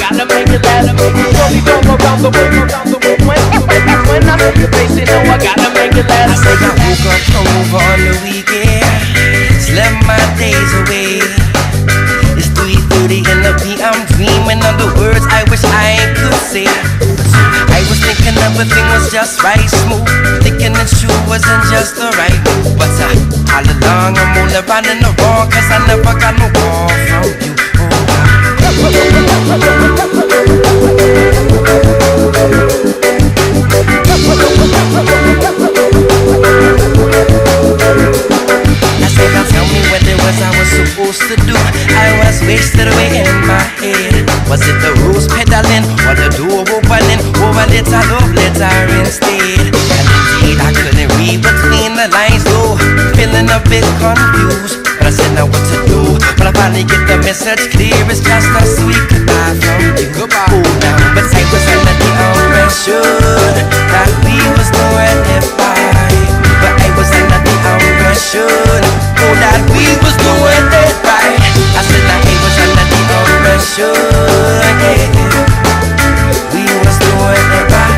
Gotta make it last. Shorty don't go round the way. When I see your face, you know I gotta make it last. I say I woke up over on the weekend, slept my days away. It's 3:30 in the PM, dreaming of the words I wish I could say. I was thinking everything was just right, smooth, thinking that you wasn't just the right move. But all along I'm only running the wrong, cause I never got no call from you. I said, now tell me what it was I was supposed to do. I was wasted away in my head. Was it the rules pedaling or the door opening? Or a little love letter instead? And indeed I couldn't read between the lines though, feeling a bit confused. But I said now what to do. But I finally get the message clear. It's just a sweet goodbye from you. Goodbye. Oh, now, but I was under the impression that we was doing it fine. But I was under the impression, oh, that we was doing it right. I said that I was under the impression, yeah, we was doing it right.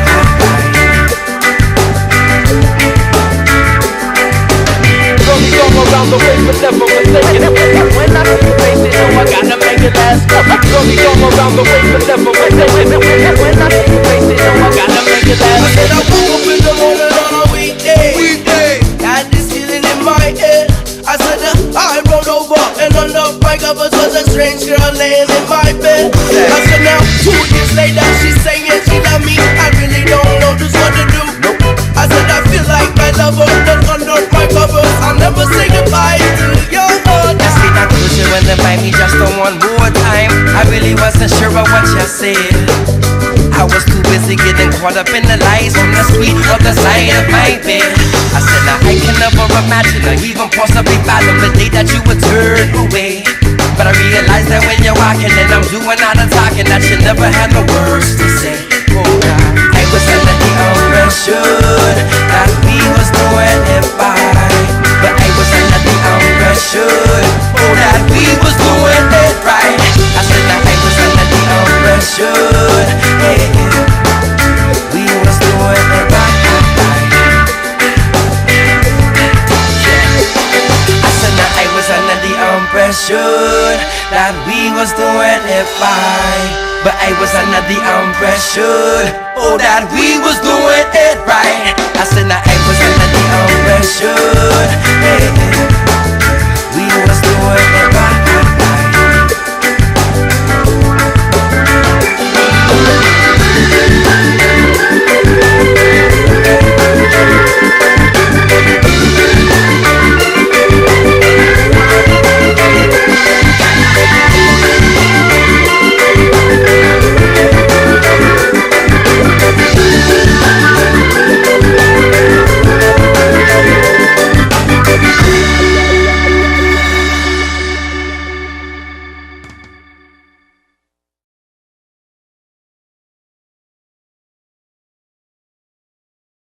Around the way, but never mistaken. When I see your face, you know I gotta make it last. Shorty don't go around the way, but never mistaken. When I see your face, you know I gotta make it last. I said I woke up in the morning on a weekday, had this feeling in my head. I said I rolled over and under my covers was a strange girl laying in my bed. I said now 2 years later she's saying she love me. I really don't know just what to do. I said I feel like my lover was under my covers. I'll never say goodbye to your heart. I see that closure when they find me just one more time. I really wasn't sure of what you said. I was too busy getting caught up in the lies on the street or the side of my bed. I said now I can never imagine or even possibly fathom the day that you would turn away. But I realized that when you're walking and I'm doing all the talking, that you never had no words to say. Oh God, I was under the impression that we was doing it fine. But I was under the impression, oh, that we was doing it right. I said that I was under the impression, yeah, we was doing it right. I said that I was under the impression that we was doing it fine. But I was under the impression, oh, that we was doing it right. I said that I was under the impression